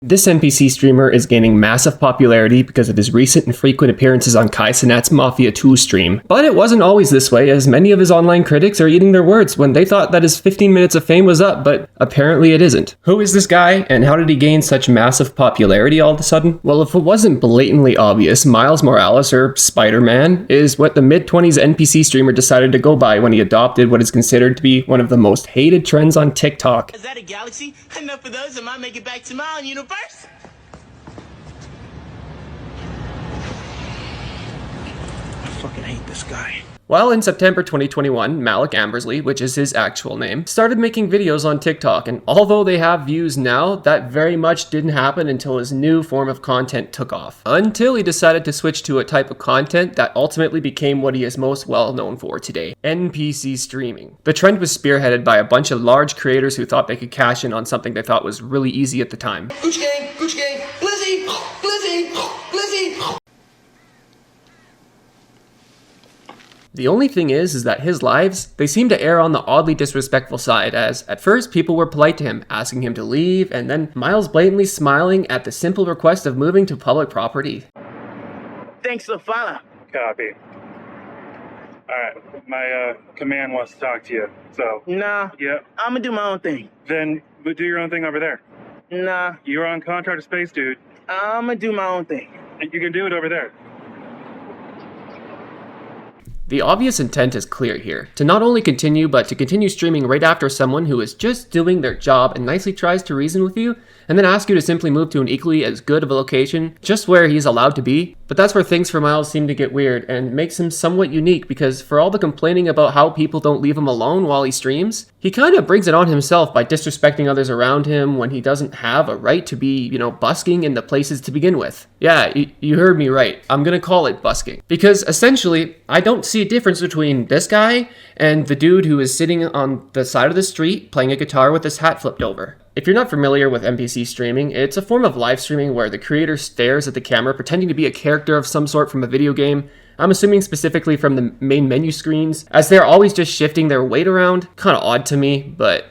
This NPC streamer is gaining massive popularity because of his recent and frequent appearances on Kai Cenat's Mafia 2 stream. But it wasn't always this way, as many of his online critics are eating their words when they thought that his 15 minutes of fame was up, but apparently it isn't. Who is this guy, and how did he gain such massive popularity all of a sudden? Well, if it wasn't blatantly obvious, Miles Morales, or Spider-Man, is what the mid-20s NPC streamer decided to go by when he adopted what is considered to be one of the most hated trends on TikTok. Is that a galaxy? Enough of those, I might make it back to my own universe. I fucking hate this guy. Well, in September 2021, Malik Ambersly, which is his actual name, started making videos on TikTok, and although they have views now, that very much didn't happen until his new form of content took off. Until he decided to switch to a type of content that ultimately became what he is most well known for today, NPC streaming. The trend was spearheaded by a bunch of large creators who thought they could cash in on something they thought was really easy at the time. Gucci gang, Blizzy, Blizzy, Blizzy. The only thing is that his lives, they seem to err on the oddly disrespectful side, as at first people were polite to him, asking him to leave, and then Miles blatantly smiling at the simple request of moving to public property. Thanks for the follow. Copy. Alright, my command wants to talk to you, so... Nah, Yep. I'm gonna do my own thing. Then do your own thing over there. Nah, You're on contract to space, dude. I'm gonna do my own thing. You can do it over there. The obvious intent is clear here, to not only continue, but to continue streaming right after someone who is just doing their job and nicely tries to reason with you, and then ask you to simply move to an equally as good of a location, just where he's allowed to be. But that's where things for Miles seem to get weird, and makes him somewhat unique, because for all the complaining about how people don't leave him alone while he streams, he kind of brings it on himself by disrespecting others around him when he doesn't have a right to be, busking in the places to begin with. Yeah, you heard me right. I'm gonna call it busking. Because essentially, I don't see a difference between this guy and the dude who is sitting on the side of the street playing a guitar with his hat flipped over. If you're not familiar with NPC streaming, it's a form of live streaming where the creator stares at the camera pretending to be a character of some sort from a video game. I'm assuming specifically from the main menu screens, as they're always just shifting their weight around. Kinda odd to me, but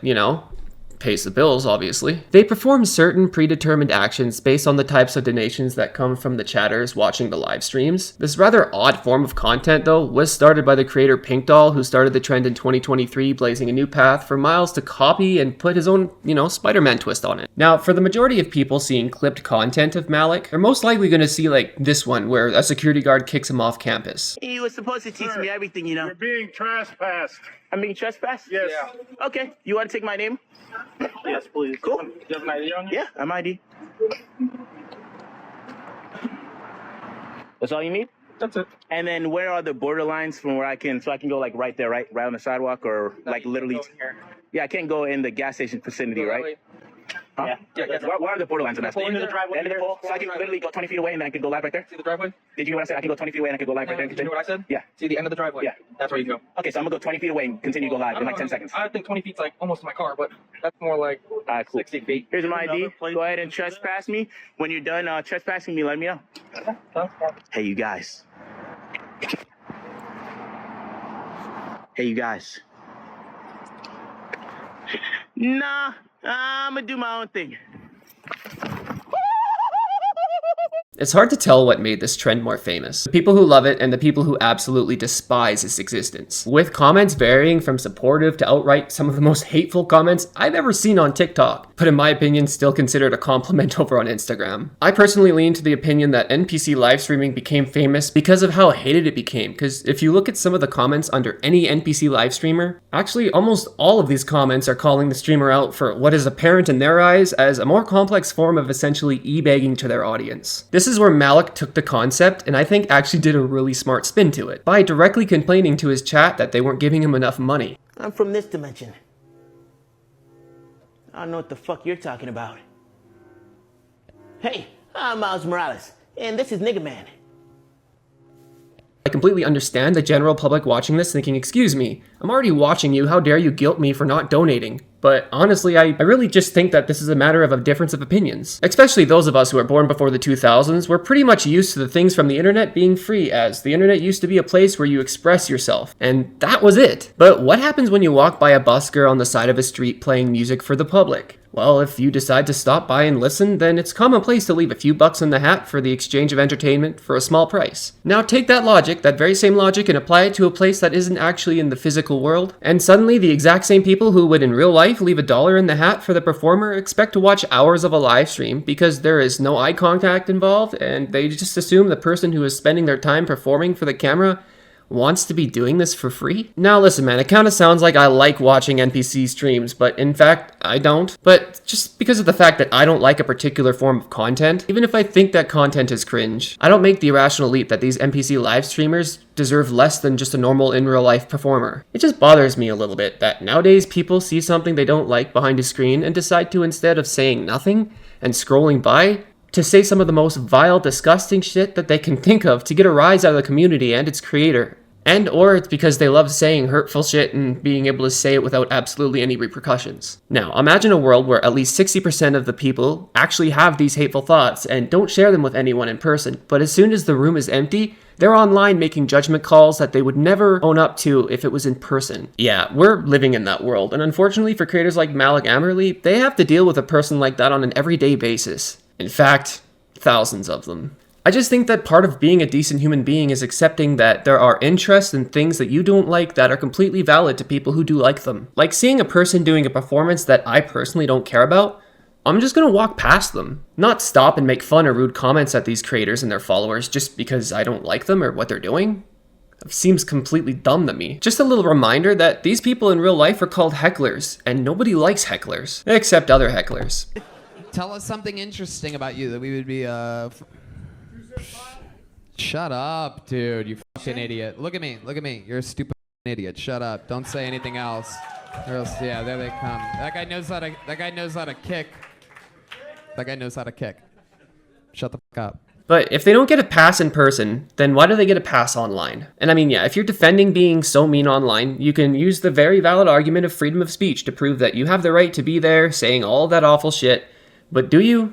pays the bills, obviously. They perform certain predetermined actions based on the types of donations that come from the chatters watching the live streams. This rather odd form of content, though, was started by the creator Pinkdoll, who started the trend in 2023, blazing a new path for Miles to copy and put his own, Spider-Man twist on it. Now, for the majority of people seeing clipped content of Malik, they're most likely going to see like this one, where a security guard kicks him off campus. He was supposed to teach me everything, You're being trespassed. I'm being trespassed? Yes. Yeah. Okay, you want to take my name? Yes, please. Cool. You have an ID on you? Yeah, I'm ID. That's all you need? That's it. And then where are the border lines from where I can go like right there, right on the sidewalk, or like literally? Here. Yeah, I can't go in the gas station vicinity, right? Huh? Yeah. Where are the border lines on that? Pull into the driveway. End of the pole, so I can literally go 20 feet away and then I can go live right there? See the driveway? Did you hear what I said? I can go 20 feet away and I can go live right there. Did you hear what I said? Yeah. See the end of the driveway? Yeah. That's where you go. Okay, so I'm gonna go 20 feet away and continue to go live in like 10 seconds. I think 20 feet's like almost to my car, but that's more like Cool. 60 feet. Here's my ID. Go ahead and trespass me. When you're done trespassing me, let me know. Hey, you guys. Hey, you guys. Nah, I'm gonna do my own thing. It's hard to tell what made this trend more famous. The people who love it and the people who absolutely despise its existence. With comments varying from supportive to outright some of the most hateful comments I've ever seen on TikTok, but in my opinion still considered a compliment over on Instagram. I personally lean to the opinion that NPC live streaming became famous because of how hated it became, because if you look at some of the comments under any NPC live streamer, actually almost all of these comments are calling the streamer out for what is apparent in their eyes as a more complex form of essentially e-begging to their audience. This is where Malik took the concept and I think actually did a really smart spin to it, by directly complaining to his chat that they weren't giving him enough money. I'm from this dimension. I don't know what the fuck you're talking about. Hey, I'm Miles Morales, and this is Nigga Man. I completely understand the general public watching this thinking, excuse me, I'm already watching you, how dare you guilt me for not donating? But honestly, I really just think that this is a matter of a difference of opinions. Especially those of us who are born before the 2000s, we're pretty much used to the things from the internet being free, as the internet used to be a place where you express yourself. And that was it. But what happens when you walk by a busker on the side of a street playing music for the public? Well, if you decide to stop by and listen, then it's commonplace to leave a few bucks in the hat for the exchange of entertainment for a small price. Now take that logic, that very same logic, and apply it to a place that isn't actually in the physical world, and suddenly the exact same people who would in real life leave $1 in the hat for the performer expect to watch hours of a live stream because there is no eye contact involved, and they just assume the person who is spending their time performing for the camera wants to be doing this for free? Now listen man, it kinda sounds like I like watching NPC streams, but in fact, I don't. But just because of the fact that I don't like a particular form of content, even if I think that content is cringe, I don't make the irrational leap that these NPC live streamers deserve less than just a normal in real life performer. It just bothers me a little bit that nowadays people see something they don't like behind a screen and decide to, instead of saying nothing and scrolling by, to say some of the most vile, disgusting shit that they can think of to get a rise out of the community and its creator. And or it's because they love saying hurtful shit and being able to say it without absolutely any repercussions. Now, imagine a world where at least 60% of the people actually have these hateful thoughts and don't share them with anyone in person, but as soon as the room is empty, they're online making judgment calls that they would never own up to if it was in person. Yeah, we're living in that world, and unfortunately for creators like Malik Ambersly, they have to deal with a person like that on an everyday basis. In fact, thousands of them. I just think that part of being a decent human being is accepting that there are interests and things that you don't like that are completely valid to people who do like them. Like seeing a person doing a performance that I personally don't care about, I'm just gonna walk past them. Not stop and make fun or rude comments at these creators and their followers just because I don't like them or what they're doing. It seems completely dumb to me. Just a little reminder that these people in real life are called hecklers, and nobody likes hecklers, except other hecklers. Tell us something interesting about you that we would be, Shut up, dude, you fucking idiot. Look at me, you're a stupid idiot. Shut up, don't say anything else. Or else, yeah, there they come. That guy knows how to kick. That guy knows how to kick. Shut the fuck up. But if they don't get a pass in person, then why do they get a pass online? And I mean, yeah, if you're defending being so mean online, you can use the very valid argument of freedom of speech to prove that you have the right to be there saying all that awful shit. But do you?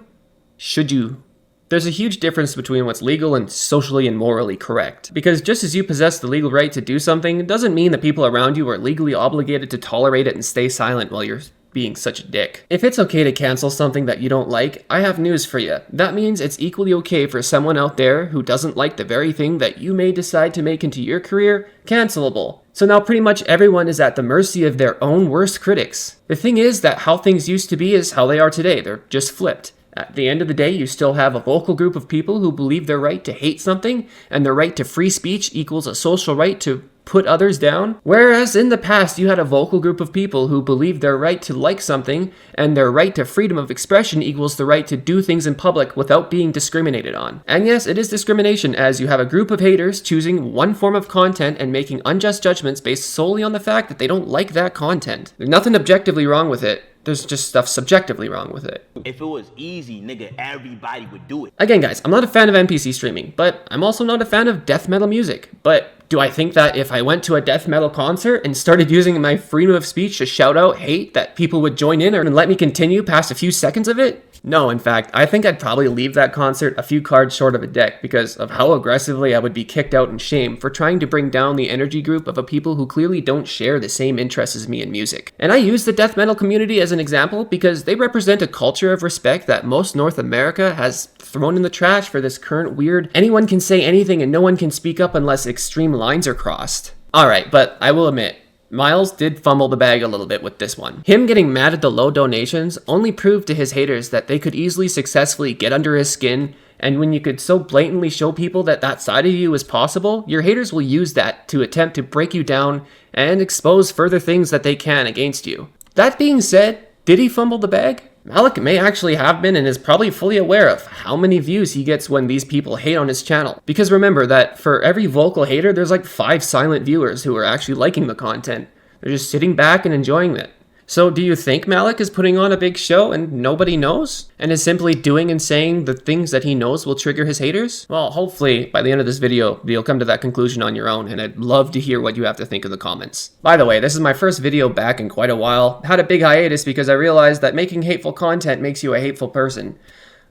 Should you? There's a huge difference between what's legal and socially and morally correct. Because just as you possess the legal right to do something, it doesn't mean that people around you are legally obligated to tolerate it and stay silent while you're being such a dick. If it's okay to cancel something that you don't like, I have news for you. That means it's equally okay for someone out there who doesn't like the very thing that you may decide to make into your career cancelable. So now pretty much everyone is at the mercy of their own worst critics. The thing is that how things used to be is how they are today. They're just flipped. At the end of the day, you still have a vocal group of people who believe their right to hate something, and their right to free speech equals a social right to put others down. Whereas in the past, you had a vocal group of people who believed their right to like something, and their right to freedom of expression equals the right to do things in public without being discriminated on. And yes, it is discrimination, as you have a group of haters choosing one form of content and making unjust judgments based solely on the fact that they don't like that content. There's nothing objectively wrong with it. There's just stuff subjectively wrong with it. If it was easy, nigga, everybody would do it. Again, guys, I'm not a fan of NPC streaming, but I'm also not a fan of death metal music. But do I think that if I went to a death metal concert and started using my freedom of speech to shout out hate, that people would join in and let me continue past a few seconds of it? No, in fact, I think I'd probably leave that concert a few cards short of a deck because of how aggressively I would be kicked out in shame for trying to bring down the energy group of a people who clearly don't share the same interests as me in music. And I use the death metal community as an example because they represent a culture of respect that most North America has thrown in the trash for this current weird, anyone can say anything and no one can speak up unless extreme lines are crossed. Alright, but I will admit, Miles did fumble the bag a little bit with this one. Him getting mad at the low donations only proved to his haters that they could easily successfully get under his skin, and when you could so blatantly show people that that side of you is possible, your haters will use that to attempt to break you down and expose further things that they can against you. That being said, did he fumble the bag? Malik may actually have been and is probably fully aware of how many views he gets when these people hate on his channel. Because remember that for every vocal hater, there's like 5 silent viewers who are actually liking the content. They're just sitting back and enjoying it. So do you think Malik is putting on a big show and nobody knows? And is simply doing and saying the things that he knows will trigger his haters? Well, hopefully by the end of this video, you'll come to that conclusion on your own, and I'd love to hear what you have to think in the comments. By the way, this is my first video back in quite a while. I had a big hiatus because I realized that making hateful content makes you a hateful person.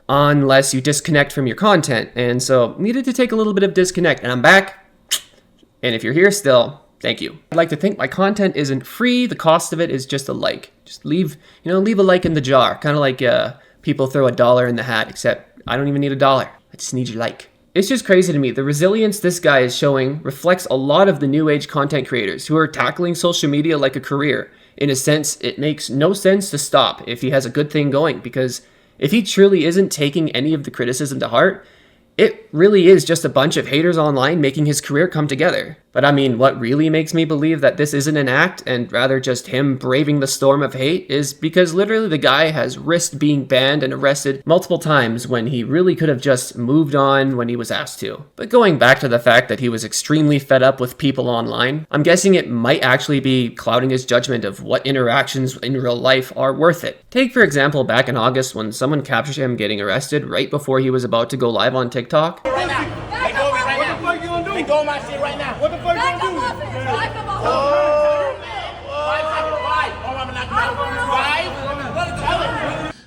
Unless you disconnect from your content, and so needed to take a little bit of disconnect, and I'm back. And if you're here still, Thank you. I'd like to think my content isn't free. The cost of it is just a like. Just leave a like in the jar. Kind of like people throw $1 in the hat, except I don't even need $1. I just need your like. It's just crazy to me. The resilience this guy is showing reflects a lot of the new age content creators who are tackling social media like a career. In a sense, it makes no sense to stop if he has a good thing going, because if he truly isn't taking any of the criticism to heart, it really is just a bunch of haters online making his career come together. But I mean, what really makes me believe that this isn't an act and rather just him braving the storm of hate is because literally the guy has risked being banned and arrested multiple times when he really could have just moved on when he was asked to. But going back to the fact that he was extremely fed up with people online, I'm guessing it might actually be clouding his judgment of what interactions in real life are worth it. Take for example back in August when someone captured him getting arrested right before he was about to go live on TikTok. Right now. Let go of me right now. What the fuck you gonna do? Let go of my shit right now. What the fuck you gonna do?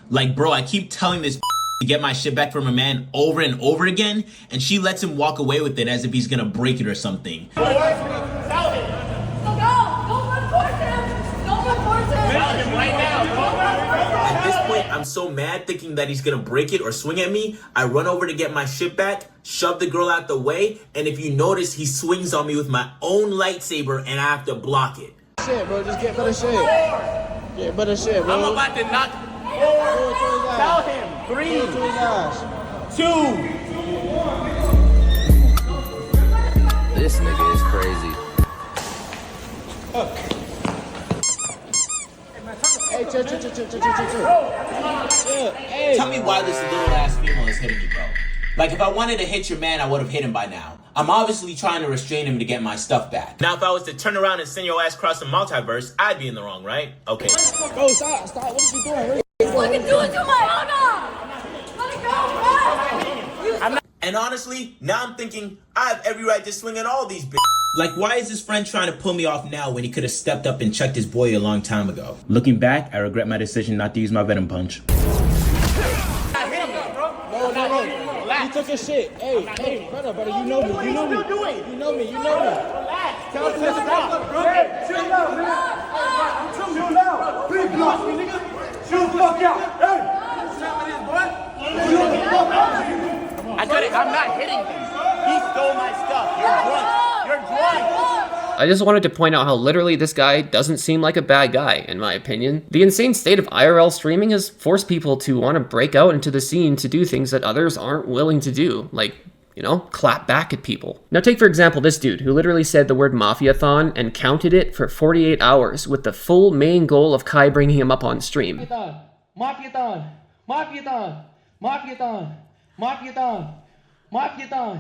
Like, bro, I keep telling this to get my shit back from a man over and over again, and she lets him walk away with it as if he's gonna break it or something. Don't run towards him. Don't run towards him. Tell him right now, bro. At this point, I'm so mad thinking that he's gonna break it or swing at me. I run over to get my shit back, shove the girl out the way, and if you notice, he swings on me with my own lightsaber and I have to block it. Shit, bro, just get better shit. Get better shit, bro. I'm about to knock. Tell him. 3, 2. This nigga is crazy. Hey, chill. Hey. Tell me why this little ass female is hitting you, bro. Like, if I wanted to hit your man, I would have hit him by now. I'm obviously trying to restrain him to get my stuff back. Now, if I was to turn around and send your ass across the multiverse, I'd be in the wrong, right? Okay. Bro, stop. What is you doing? Fucking do it to my honor. Let it go, bro. And honestly, now I'm thinking, I have every right to swing on all these bitches. Like, why is this friend trying to pull me off now when he could have stepped up and checked his boy a long time ago? Looking back, I regret my decision not to use my venom punch. No. You took his shit. Hey, brother, you know me. You know me. Relax. Tell him to stop. Chill out, man. Chill out. Please block me, nigga. Chill the fuck out. Hey. I got it. I'm not hitting him. He stole my stuff. You're drunk. I just wanted to point out how literally this guy doesn't seem like a bad guy, in my opinion. The insane state of IRL streaming has forced people to want to break out into the scene to do things that others aren't willing to do, like, clap back at people. Now take for example this dude who literally said the word Mafiathon and counted it for 48 hours with the full main goal of Kai bringing him up on stream. Mafiathon.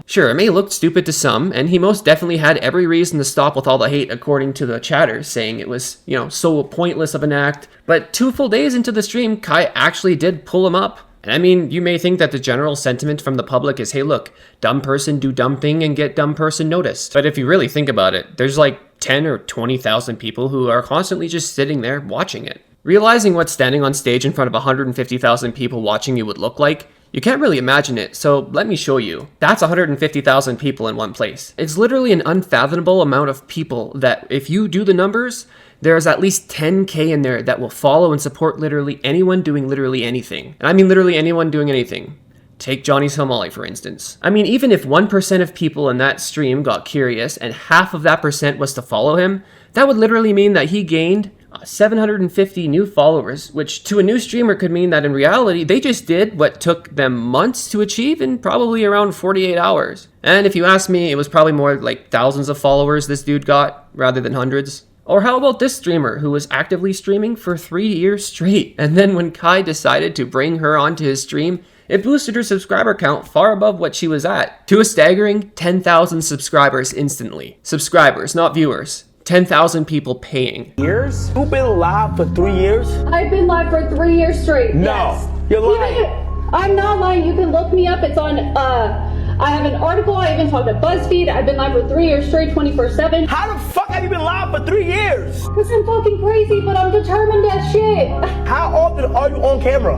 Sure, it may look stupid to some, and he most definitely had every reason to stop with all the hate according to the chatters, saying it was, so pointless of an act. But 2 full days into the stream, Kai actually did pull him up. And I mean, you may think that the general sentiment from the public is, hey look, dumb person do dumb thing and get dumb person noticed. But if you really think about it, there's like 10 or 20,000 people who are constantly just sitting there watching it. Realizing what standing on stage in front of 150,000 people watching you would look like, you can't really imagine it, so let me show you. That's 150,000 people in one place. It's literally an unfathomable amount of people that if you do the numbers, there's at least 10K in there that will follow and support literally anyone doing literally anything. And I mean literally anyone doing anything. Take Johnny Somali, for instance. I mean, even if 1% of people in that stream got curious and half of that percent was to follow him, that would literally mean that he gained 750 new followers, which to a new streamer could mean that in reality, they just did what took them months to achieve in probably around 48 hours. And if you ask me, it was probably more like thousands of followers this dude got rather than hundreds. Or how about this streamer who was actively streaming for 3 years straight, and then when Kai decided to bring her onto his stream, it boosted her subscriber count far above what she was at, to a staggering 10,000 subscribers instantly. Subscribers, not viewers. 10,000 people paying. Years? You've been live for 3 years? I've been live for 3 years straight. No, yes. you're lying. I'm not lying. You can look me up. It's on, I have an article. I even talked to BuzzFeed. I've been live for 3 years straight, 24/7. How the fuck like you've been live for 3 years. Cause I'm fucking crazy, but I'm determined as shit. How often are you on camera?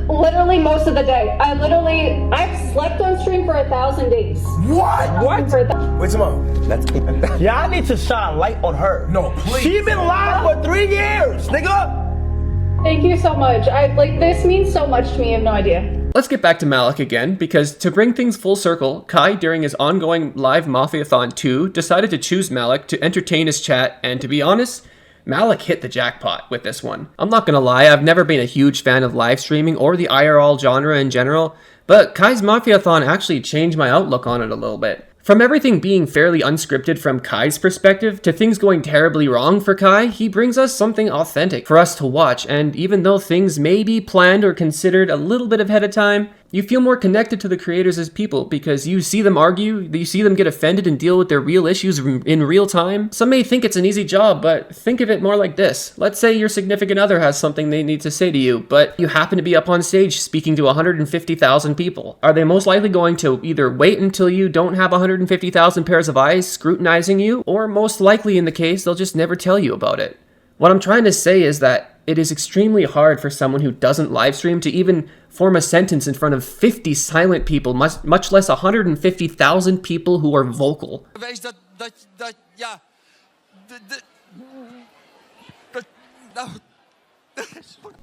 Literally most of the day. I've slept on stream for 1,000 days. What? Wait, tomorrow. Y'all need to shine light on her. No, please. She been live for 3 years, nigga. Thank you so much. This means so much to me, you have no idea. Let's get back to Malik again, because to bring things full circle, Kai, during his ongoing live Mafiathon 2, decided to choose Malik to entertain his chat, and to be honest, Malik hit the jackpot with this one. I'm not gonna lie, I've never been a huge fan of live streaming or the IRL genre in general, but Kai's Mafiathon actually changed my outlook on it a little bit. From everything being fairly unscripted from Kai's perspective to things going terribly wrong for Kai, he brings us something authentic for us to watch, and even though things may be planned or considered a little bit ahead of time, you feel more connected to the creators as people because you see them argue, you see them get offended and deal with their real issues in real time. Some may think it's an easy job, but think of it more like this. Let's say your significant other has something they need to say to you, but you happen to be up on stage speaking to 150,000 people. Are they most likely going to either wait until you don't have 150,000 pairs of eyes scrutinizing you, or most likely in the case, they'll just never tell you about it? What I'm trying to say is that it is extremely hard for someone who doesn't live stream to even form a sentence in front of 50 silent people, much less 150,000 people who are vocal.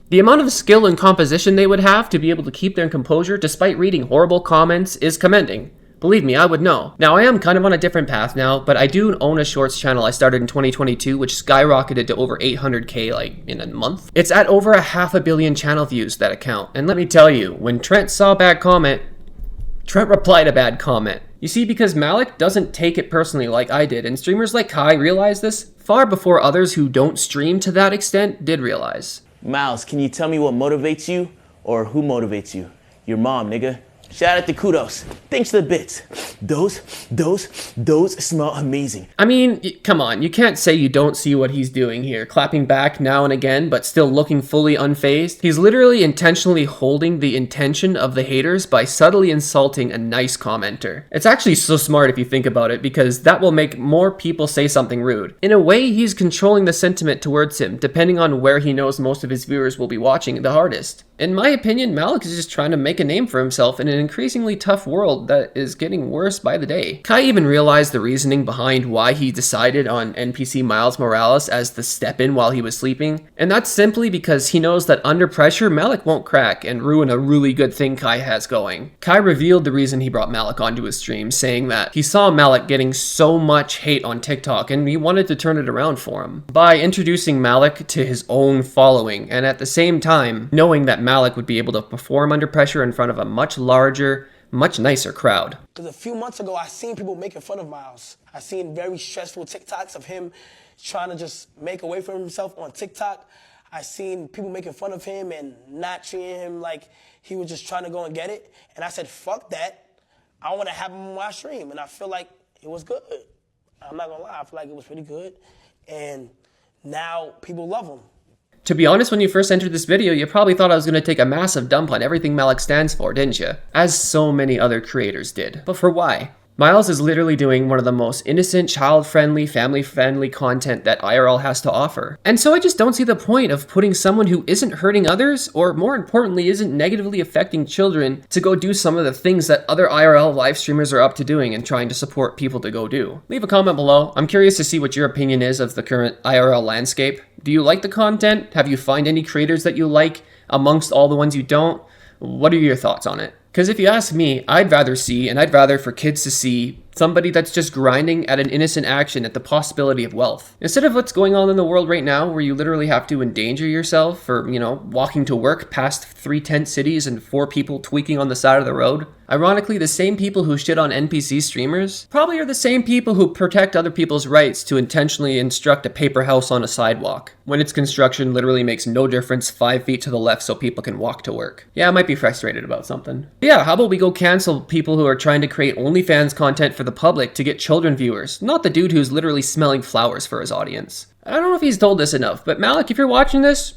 The amount of skill and composition they would have to be able to keep their composure despite reading horrible comments is commending. Believe me, I would know. Now, I am kind of on a different path now, but I do own a shorts channel I started in 2022, which skyrocketed to over 800K in a month. It's at over 500 million channel views, that account. And let me tell you, when Trent saw a bad comment, Trent replied a bad comment. You see, because Malik doesn't take it personally like I did, and streamers like Kai realize this far before others who don't stream to that extent did realize. Miles, can you tell me what motivates you or who motivates you? Your mom, nigga. Shout out to Kudos. Thanks to the bits. Those smell amazing. I mean, come on, you can't say you don't see what he's doing here, clapping back now and again, but still looking fully unfazed. He's literally intentionally holding the intention of the haters by subtly insulting a nice commenter. It's actually so smart if you think about it, because that will make more people say something rude. In a way, he's controlling the sentiment towards him, depending on where he knows most of his viewers will be watching the hardest. In my opinion, Malik is just trying to make a name for himself in an increasingly tough world that is getting worse by the day. Kai even realized the reasoning behind why he decided on NPC Miles Morales as the step-in while he was sleeping, and that's simply because he knows that under pressure, Malik won't crack and ruin a really good thing Kai has going. Kai revealed the reason he brought Malik onto his stream, saying that he saw Malik getting so much hate on TikTok and he wanted to turn it around for him by introducing Malik to his own following, and at the same time, knowing that Malik would be able to perform under pressure in front of a much larger, much nicer crowd. Because a few months ago, I seen people making fun of Miles. I seen very stressful TikToks of him trying to just make a way for himself on TikTok. I seen people making fun of him and not treating him like he was just trying to go and get it. And I said, fuck that. I want to have him on my stream. And I feel like it was good. I'm not going to lie. I feel like it was pretty good. And now people love him. To be honest, when you first entered this video, you probably thought I was going to take a massive dump on everything Malik stands for, didn't you? As so many other creators did. But for why? Miles is literally doing one of the most innocent, child-friendly, family-friendly content that IRL has to offer. And so I just don't see the point of putting someone who isn't hurting others, or more importantly, isn't negatively affecting children, to go do some of the things that other IRL live streamers are up to doing and trying to support people to go do. Leave a comment below. I'm curious to see what your opinion is of the current IRL landscape. Do you like the content? Have you found any creators that you like amongst all the ones you don't? What are your thoughts on it? Because if you ask me, I'd rather see, and I'd rather for kids to see, somebody that's just grinding at an innocent action at the possibility of wealth. Instead of what's going on in the world right now, where you literally have to endanger yourself for, walking to work past 3 tent cities and 4 people tweaking on the side of the road. Ironically, the same people who shit on NPC streamers probably are the same people who protect other people's rights to intentionally instruct a paper house on a sidewalk, when its construction literally makes no difference 5 feet to the left so people can walk to work. Yeah, I might be frustrated about something. Yeah, how about we go cancel people who are trying to create OnlyFans content for the public to get children viewers, not the dude who's literally smelling flowers for his audience. I don't know if he's told this enough, but Malik, if you're watching this,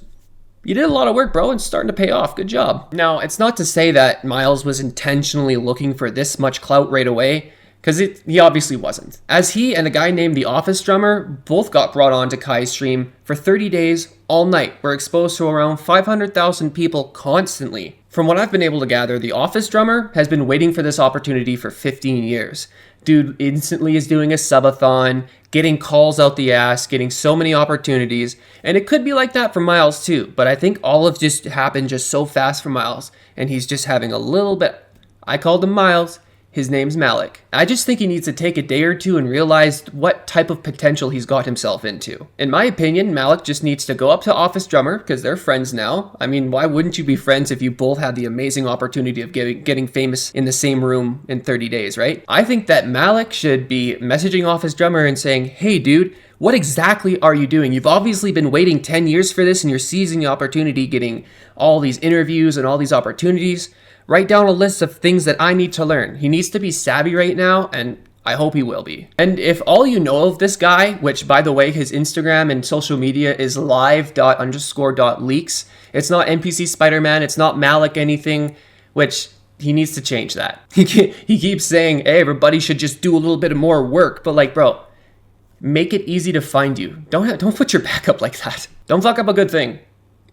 you did a lot of work, bro, and it's starting to pay off. Good job. Now, it's not to say that Miles was intentionally looking for this much clout right away. Because he obviously wasn't. As he and a guy named the Office Drummer both got brought on to Kai's stream for 30 days, all night, were exposed to around 500,000 people constantly. From what I've been able to gather, the Office Drummer has been waiting for this opportunity for 15 years. Dude instantly is doing a subathon, getting calls out the ass, getting so many opportunities, and it could be like that for Miles too, but I think all of just happened just so fast for Miles, and he's just having a little bit, I called him Miles, his name's Malik. I just think he needs to take a day or two and realize what type of potential he's got himself into. In my opinion, Malik just needs to go up to Office Drummer, because they're friends now. I mean, why wouldn't you be friends if you both had the amazing opportunity of getting famous in the same room in 30 days, right? I think that Malik should be messaging Office Drummer and saying, hey dude, what exactly are you doing? You've obviously been waiting 10 years for this and you're seizing the opportunity, getting all these interviews and all these opportunities. Write down a list of things that I need to learn. He needs to be savvy right now, and I hope he will be. And if all you know of this guy, which by the way, his Instagram and social media is live._.leaks. It's not NPC Spider-Man, it's not Malik anything, which he needs to change that. He keeps saying, hey, everybody should just do a little bit more work, but like, bro, make it easy to find you. Don't put your back up like that. Don't fuck up a good thing.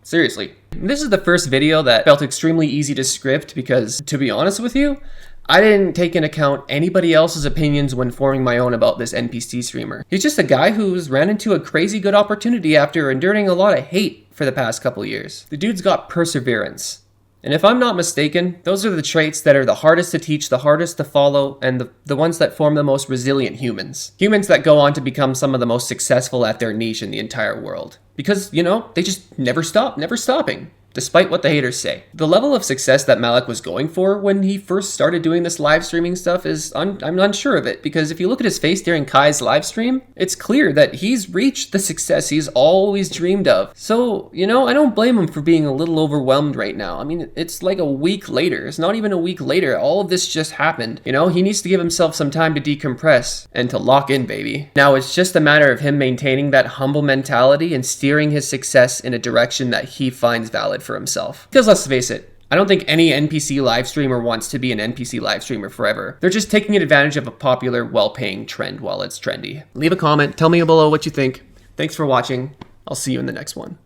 Seriously. This is the first video that felt extremely easy to script because, to be honest with you, I didn't take into account anybody else's opinions when forming my own about this NPC streamer. He's just a guy who's ran into a crazy good opportunity after enduring a lot of hate for the past couple years. The dude's got perseverance. And if I'm not mistaken, those are the traits that are the hardest to teach, the hardest to follow, and the ones that form the most resilient humans. Humans that go on to become some of the most successful at their niche in the entire world. Because, you know, they just never stopping. Despite what the haters say. The level of success that Malik was going for when he first started doing this live streaming stuff is, I'm unsure of it, because if you look at his face during Kai's live stream, it's clear that he's reached the success he's always dreamed of. So, you know, I don't blame him for being a little overwhelmed right now. I mean, it's like a week later. It's not even a week later. All of this just happened. You know, he needs to give himself some time to decompress and to lock in, baby. Now, it's just a matter of him maintaining that humble mentality and steering his success in a direction that he finds valid for himself. Because let's face it, I don't think any NPC live streamer wants to be an NPC live streamer forever. They're just taking advantage of a popular, well-paying trend while it's trendy. Leave a comment, tell me below what you think. Thanks for watching. I'll see you in the next one.